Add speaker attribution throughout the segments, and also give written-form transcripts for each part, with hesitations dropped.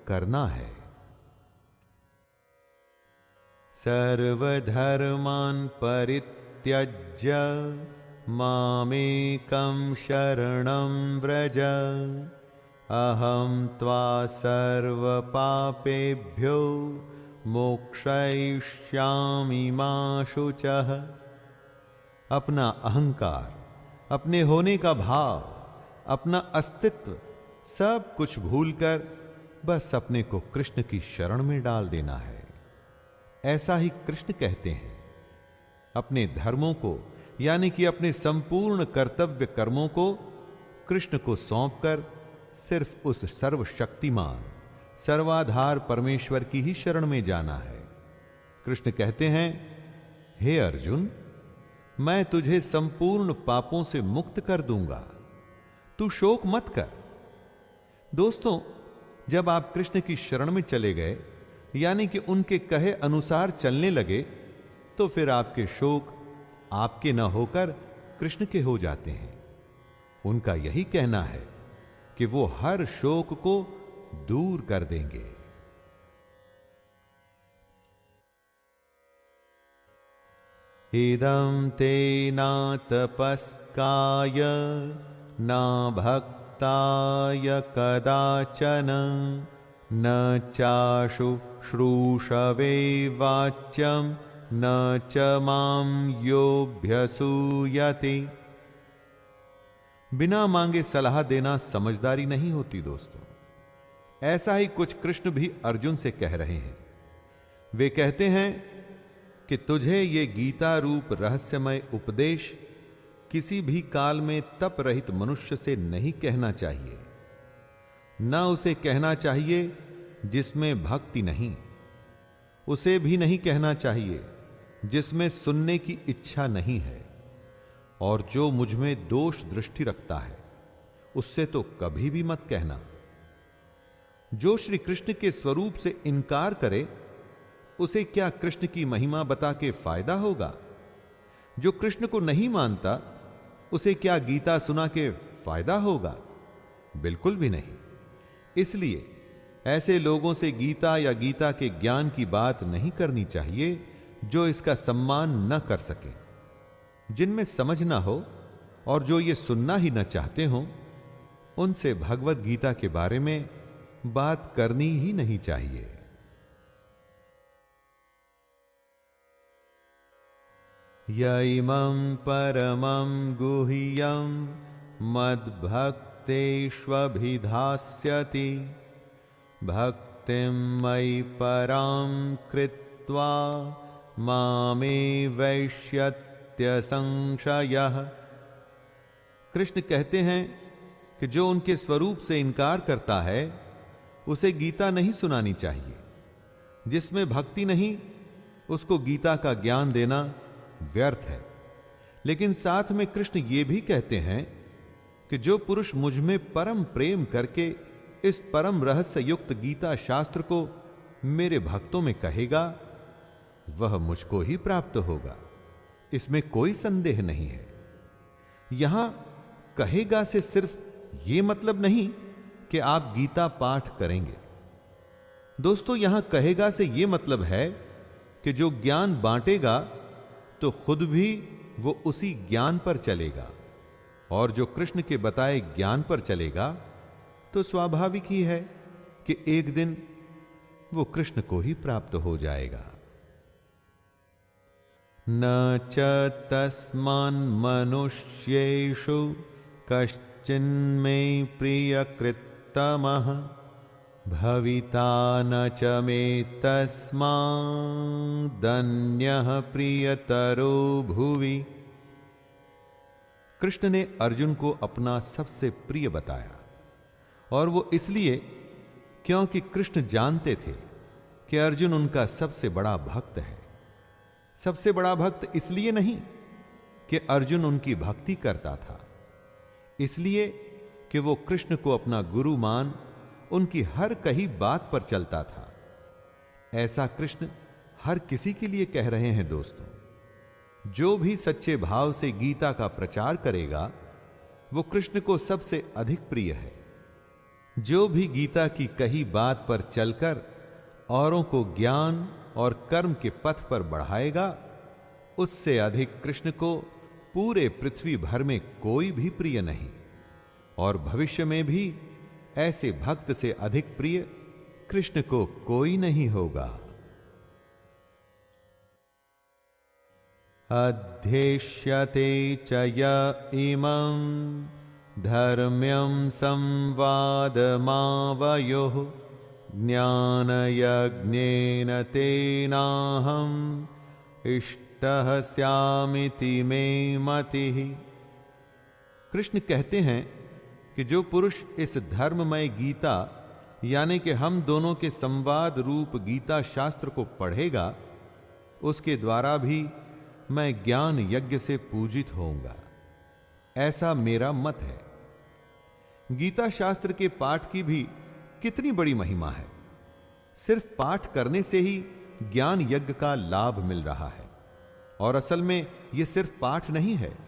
Speaker 1: करना है। सर्वधर्मान् परित्यज्य मामेकं शरणं व्रज अहं त्वा सर्वपापेभ्यो मोक्षयिष्यामि मा शुचः। अपना अहंकार, अपने होने का भाव, अपना अस्तित्व सब कुछ भूलकर बस अपने को कृष्ण की शरण में डाल देना है। ऐसा ही कृष्ण कहते हैं। अपने धर्मों को यानी कि अपने संपूर्ण कर्तव्य कर्मों को कृष्ण को सौंपकर सिर्फ उस सर्वशक्तिमान सर्वाधार परमेश्वर की ही शरण में जाना है। कृष्ण कहते हैं, हे अर्जुन, मैं तुझे संपूर्ण पापों से मुक्त कर दूंगा, तू शोक मत कर। दोस्तों, जब आप कृष्ण की शरण में चले गए यानी कि उनके कहे अनुसार चलने लगे, तो फिर आपके शोक आपके न होकर कृष्ण के हो जाते हैं। उनका यही कहना है कि वो हर शोक को दूर कर देंगे। इदं ते ना तपस्काय ना भक्ताय कदाचन न चाशु श्रूषवे वाच्यं न च मां योऽभ्यसूयते। बिना मांगे सलाह देना समझदारी नहीं होती दोस्तों। ऐसा ही कुछ कृष्ण भी अर्जुन से कह रहे हैं। वे कहते हैं कि तुझे ये गीता रूप रहस्यमय उपदेश किसी भी काल में तप रहित मनुष्य से नहीं कहना चाहिए। न उसे कहना चाहिए जिसमें भक्ति नहीं, उसे भी नहीं कहना चाहिए जिसमें सुनने की इच्छा नहीं है, और जो मुझ में दोष दृष्टि रखता है उससे तो कभी भी मत कहना। जो श्री कृष्ण के स्वरूप से इनकार करे उसे क्या कृष्ण की महिमा बता के फायदा होगा? जो कृष्ण को नहीं मानता उसे क्या गीता सुना के फायदा होगा? बिल्कुल भी नहीं। इसलिए ऐसे लोगों से गीता या गीता के ज्ञान की बात नहीं करनी चाहिए जो इसका सम्मान न कर सके, जिनमें समझ ना हो और जो ये सुनना ही न चाहते हो, उनसे भगवत गीता के बारे में बात करनी ही नहीं चाहिए। यैमं परमं गुह्यं मद्भक्तेष्वभिधास्यति भक्तिं मयि परां कृत्वा मामे वैष्यत्य संशयः। कृष्ण कहते हैं कि जो उनके स्वरूप से इनकार करता है उसे गीता नहीं सुनानी चाहिए। जिसमें भक्ति नहीं उसको गीता का ज्ञान देना व्यर्थ है। लेकिन साथ में कृष्ण ये भी कहते हैं कि जो पुरुष मुझ में परम प्रेम करके इस परम रहस्य युक्त गीता शास्त्र को मेरे भक्तों में कहेगा वह मुझको ही प्राप्त होगा। इसमें कोई संदेह नहीं है। यहां कहेगा से सिर्फ यह मतलब नहीं कि आप गीता पाठ करेंगे। दोस्तों, यहां कहेगा से यह मतलब है कि जो ज्ञान बांटेगा तो खुद भी वो उसी ज्ञान पर चलेगा, और जो कृष्ण के बताए ज्ञान पर चलेगा तो स्वाभाविक ही है कि एक दिन वो कृष्ण को ही प्राप्त हो जाएगा। न च तस्मान् मनुष्येषु कश्चिन्मे प्रियकृत्तमः भविता न च मे तस्मादन्यः प्रियतरो भुवि। कृष्ण ने अर्जुन को अपना सबसे प्रिय बताया, और वो इसलिए क्योंकि कृष्ण जानते थे कि अर्जुन उनका सबसे बड़ा भक्त है। सबसे बड़ा भक्त इसलिए नहीं कि अर्जुन उनकी भक्ति करता था, इसलिए कि वो कृष्ण को अपना गुरु मान उनकी हर कही बात पर चलता था। ऐसा कृष्ण हर किसी के लिए कह रहे हैं दोस्तों। जो भी सच्चे भाव से गीता का प्रचार करेगा वो कृष्ण को सबसे अधिक प्रिय है। जो भी गीता की कही बात पर चलकर औरों को ज्ञान और कर्म के पथ पर बढ़ाएगा, उससे अधिक कृष्ण को पूरे पृथ्वी भर में कोई भी प्रिय नहीं, और भविष्य में भी ऐसे भक्त से अधिक प्रिय कृष्ण को कोई नहीं होगा। अध्येष्यते च य इमं धर्म्यं संवादमावयोः ज्ञानयज्ञेन तेनाहम् इष्टः स्यामिति मे मतिः। कृष्ण कहते हैं कि जो पुरुष इस धर्ममय गीता यानी कि हम दोनों के संवाद रूप गीता शास्त्र को पढ़ेगा, उसके द्वारा भी मैं ज्ञान यज्ञ से पूजित होऊंगा, ऐसा मेरा मत है। गीता शास्त्र के पाठ की भी कितनी बड़ी महिमा है। सिर्फ पाठ करने से ही ज्ञान यज्ञ का लाभ मिल रहा है, और असल में यह सिर्फ पाठ नहीं है।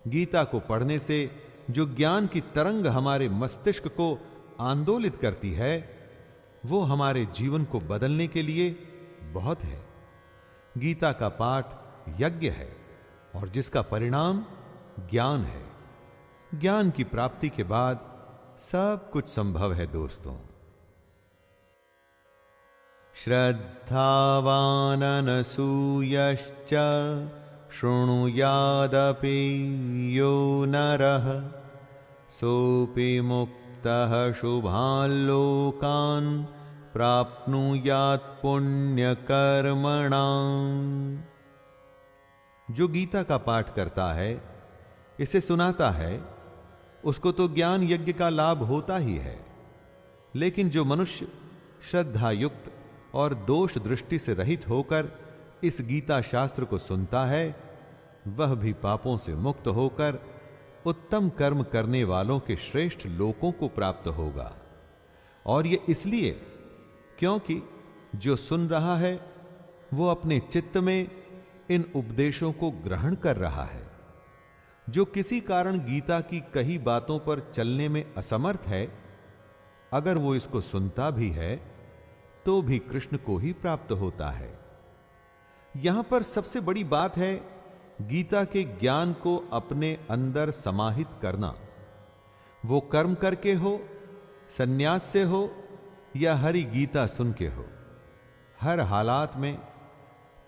Speaker 1: गीता को पढ़ने से जो ज्ञान की तरंग हमारे मस्तिष्क को आंदोलित करती है, वो हमारे जीवन को बदलने के लिए बहुत है। गीता का पाठ यज्ञ है, और जिसका परिणाम ज्ञान है। ज्ञान की प्राप्ति के बाद सब कुछ संभव है दोस्तों। श्रद्धावाननसूयश्च शृणुयादपि यो नरः सोऽपि मुक्तः शुभान् लोकान् प्राप्नुयात् पुण्यकर्मणाम्। जो गीता का पाठ करता है, इसे सुनाता है, उसको तो ज्ञान यज्ञ का लाभ होता ही है। लेकिन जो मनुष्य श्रद्धा युक्त और दोष दृष्टि से रहित होकर इस गीता शास्त्र को सुनता है, वह भी पापों से मुक्त होकर उत्तम कर्म करने वालों के श्रेष्ठ लोकों को प्राप्त होगा। और यह इसलिए क्योंकि जो सुन रहा है वो अपने चित्त में इन उपदेशों को ग्रहण कर रहा है। जो किसी कारण गीता की कही बातों पर चलने में असमर्थ है, अगर वो इसको सुनता भी है तो भी कृष्ण को ही प्राप्त होता है। यहां पर सबसे बड़ी बात है गीता के ज्ञान को अपने अंदर समाहित करना। वो कर्म करके हो, सन्यास से हो या हरि गीता सुन के हो, हर हालात में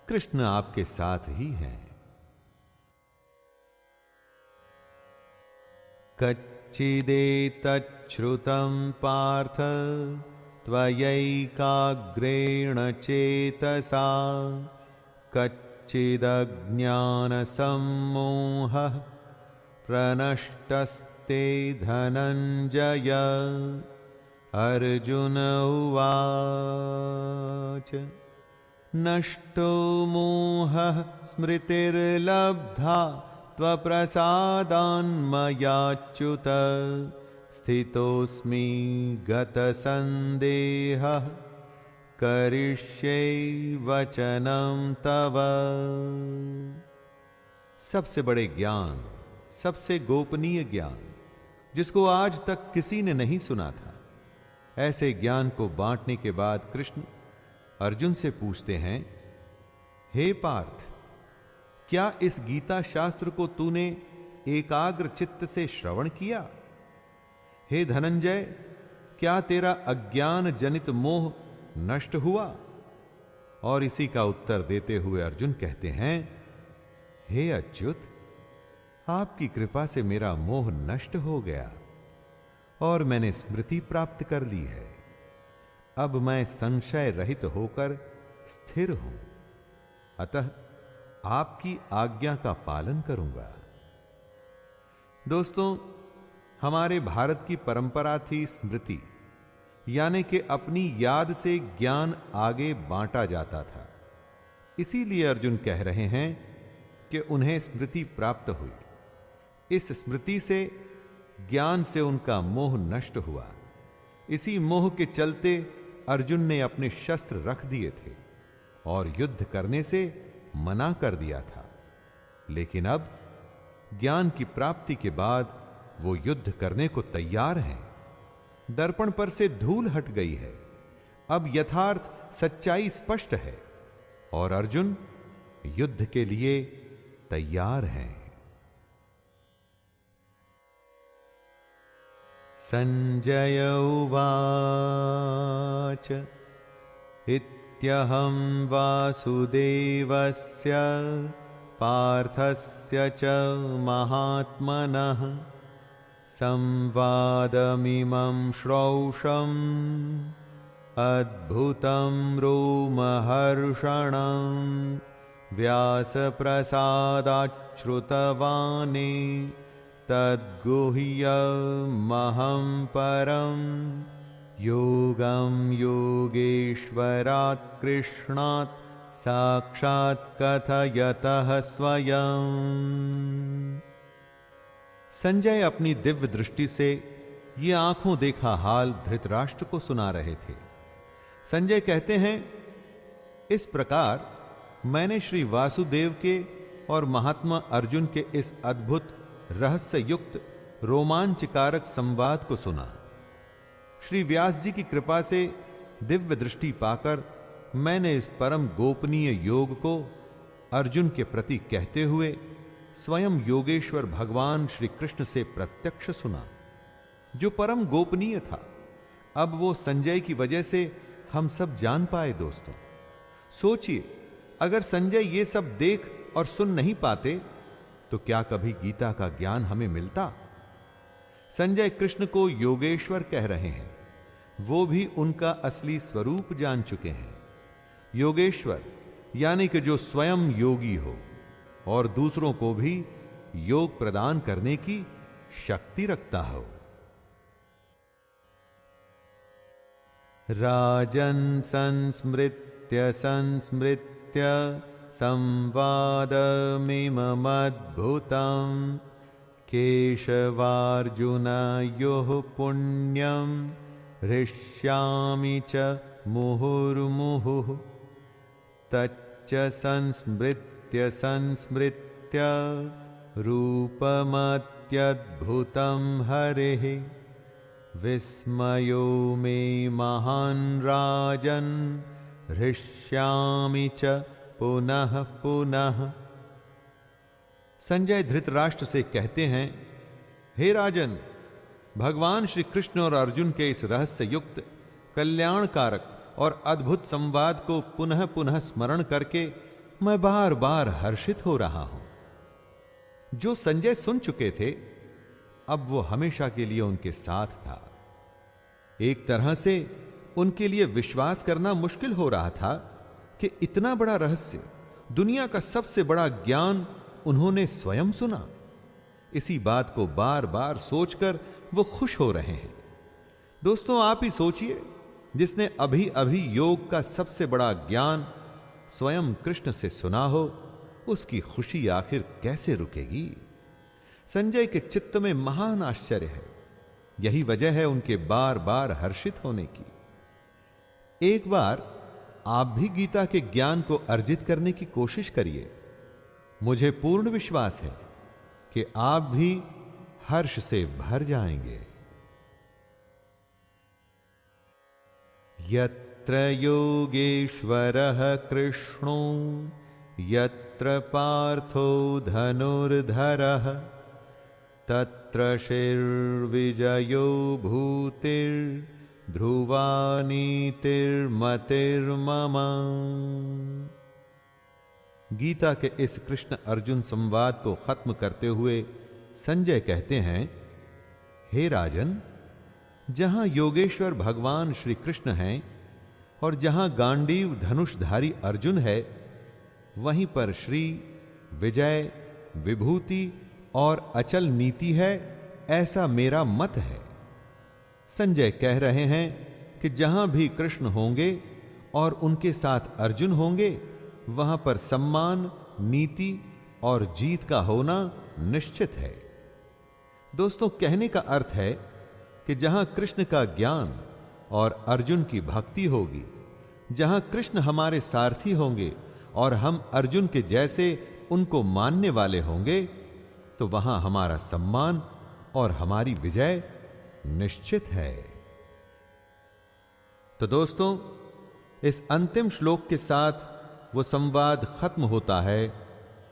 Speaker 1: कृष्ण आपके साथ ही हैं। कच्चिदेतच्छ्रुतं पार्थ त्वयैकाग्रेण चेतसा कच्चिदज्ञानसम्मोहः प्रनष्टस्ते धनञ्जय। अर्जुन उवाच नष्टो मोहः स्मृतिर्लब्धा त्वप्रसादान्मयाच्युत स्थितोऽस्मि गतसन्देहः करिष्ये वचनं तव। सबसे बड़े ज्ञान, सबसे गोपनीय ज्ञान, जिसको आज तक किसी ने नहीं सुना था, ऐसे ज्ञान को बांटने के बाद कृष्ण अर्जुन से पूछते हैं, हे पार्थ, क्या इस गीता शास्त्र को तूने एकाग्र चित्त से श्रवण किया? हे धनंजय, क्या तेरा अज्ञान जनित मोह नष्ट हुआ? और इसी का उत्तर देते हुए अर्जुन कहते हैं, हे अच्युत, आपकी कृपा से मेरा मोह नष्ट हो गया और मैंने स्मृति प्राप्त कर ली है। अब मैं संशय रहित होकर स्थिर हूं, अतः आपकी आज्ञा का पालन करूंगा। दोस्तों, हमारे भारत की परंपरा थी स्मृति, यानी कि अपनी याद से ज्ञान आगे बांटा जाता था। इसीलिए अर्जुन कह रहे हैं कि उन्हें स्मृति प्राप्त हुई। इस स्मृति से, ज्ञान से उनका मोह नष्ट हुआ। इसी मोह के चलते अर्जुन ने अपने शस्त्र रख दिए थे और युद्ध करने से मना कर दिया था। लेकिन अब ज्ञान की प्राप्ति के बाद वो युद्ध करने को तैयार हैं। दर्पण पर से धूल हट गई है। अब यथार्थ सच्चाई स्पष्ट है और अर्जुन युद्ध के लिए तैयार हैं। संजय उवाच इत्यहं वासुदेवस्य पार्थस्य च महात्मनः संवादमिमं श्रौषम् अद्भुतं रोमहर्षणं व्यासप्रसादाच्छ्रुतवानि तद्गुह्यमहं परं योगं योगेश्वरात् कृष्णात् साक्षात् कथयतः स्वयं। संजय अपनी दिव्य दृष्टि से ये आंखों देखा हाल धृतराष्ट्र को सुना रहे थे। संजय कहते हैं, इस प्रकार मैंने श्री वासुदेव के और महात्मा अर्जुन के इस अद्भुत रहस्य युक्त रोमांचकारक संवाद को सुना। श्री व्यास जी की कृपा से दिव्य दृष्टि पाकर मैंने इस परम गोपनीय योग को अर्जुन के प्रति कहते हुए स्वयं योगेश्वर भगवान श्री कृष्ण से प्रत्यक्ष सुना, जो परम गोपनीय था। अब वो संजय की वजह से हम सब जान पाए। दोस्तों सोचिए, अगर संजय ये सब देख और सुन नहीं पाते तो क्या कभी गीता का ज्ञान हमें मिलता? संजय कृष्ण को योगेश्वर कह रहे हैं, वो भी उनका असली स्वरूप जान चुके हैं। योगेश्वर यानी कि जो स्वयं योगी हो और दूसरों को भी योग प्रदान करने की शक्ति रखता हो। राजन् संस्मृत्य संस्मृत्य संवादमिममद्भुतं केशवार्जुनयोः पुण्यं हृष्यामि च मुहुर्मुहुः तच्च संस्मृत्य संस्मृत्य रूपमत्यद्भुतं हरेः विस्मयो मे महान् राजन् हृष्यामि च पुनः पुनः। संजय धृतराष्ट्र से कहते हैं, हे राजन, भगवान श्री कृष्ण और अर्जुन के इस रहस्य युक्त कल्याणकारक और अद्भुत संवाद को पुनः पुनः स्मरण करके मैं बार बार हर्षित हो रहा हूं। जो संजय सुन चुके थे, अब वो हमेशा के लिए उनके साथ था। एक तरह से उनके लिए विश्वास करना मुश्किल हो रहा था कि इतना बड़ा रहस्य, दुनिया का सबसे बड़ा ज्ञान उन्होंने स्वयं सुना। इसी बात को बार बार सोचकर वो खुश हो रहे हैं। दोस्तों आप ही सोचिए, जिसने अभी अभी योग का सबसे बड़ा ज्ञान स्वयं कृष्ण से सुना हो, उसकी खुशी आखिर कैसे रुकेगी? संजय के चित्त में महान आश्चर्य है। यही वजह है उनके बार बार हर्षित होने की। एक बार आप भी गीता के ज्ञान को अर्जित करने की कोशिश करिए। मुझे पूर्ण विश्वास है कि आप भी हर्ष से भर जाएंगे। यत्र योगेश्वरः कृष्णो यत्र पार्थो धनुर्धरः तत्र शिर्विजयो भूतिर्ध्रुवा नीतिर्मतिर्मम। गीता के इस कृष्ण अर्जुन संवाद को खत्म करते हुए संजय कहते हैं, हे राजन, जहां योगेश्वर भगवान श्री कृष्ण हैं और जहां गांडीव धनुषधारी अर्जुन है, वहीं पर श्री, विजय, विभूति और अचल नीति है, ऐसा मेरा मत है। संजय कह रहे हैं कि जहां भी कृष्ण होंगे और उनके साथ अर्जुन होंगे, वहां पर सम्मान, नीति और जीत का होना निश्चित है। दोस्तों कहने का अर्थ है कि जहां कृष्ण का ज्ञान और अर्जुन की भक्ति होगी, जहां कृष्ण हमारे सारथी होंगे और हम अर्जुन के जैसे उनको मानने वाले होंगे, तो वहां हमारा सम्मान और हमारी विजय निश्चित है। तो दोस्तों, इस अंतिम श्लोक के साथ वो संवाद खत्म होता है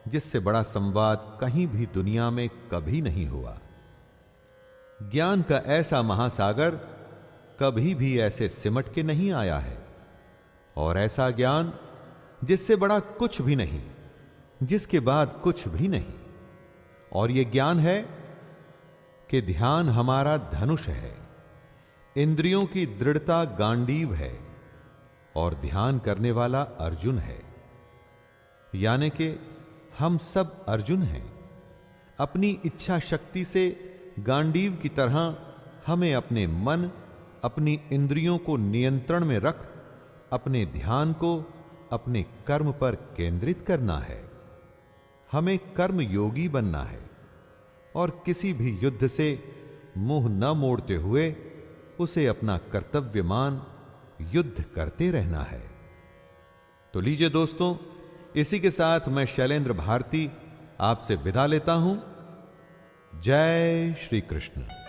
Speaker 1: जिससे बड़ा संवाद कहीं भी दुनिया में कभी नहीं हुआ। ज्ञान का ऐसा महासागर कभी भी ऐसे सिमट के नहीं आया है, और ऐसा ज्ञान जिससे बड़ा कुछ भी नहीं, जिसके बाद कुछ भी नहीं। और यह ज्ञान है कि ध्यान हमारा धनुष है, इंद्रियों की दृढ़ता गांडीव है, और ध्यान करने वाला अर्जुन है। यानी कि हम सब अर्जुन हैं। अपनी इच्छा शक्ति से गांडीव की तरह हमें अपने मन, अपनी इंद्रियों को नियंत्रण में रख अपने ध्यान को अपने कर्म पर केंद्रित करना है। हमें कर्म योगी बनना है और किसी भी युद्ध से मुंह न मोड़ते हुए उसे अपना कर्तव्य मान युद्ध करते रहना है। तो लीजिए दोस्तों, इसी के साथ मैं शैलेंद्र भारती आपसे विदा लेता हूं। जय श्री कृष्ण।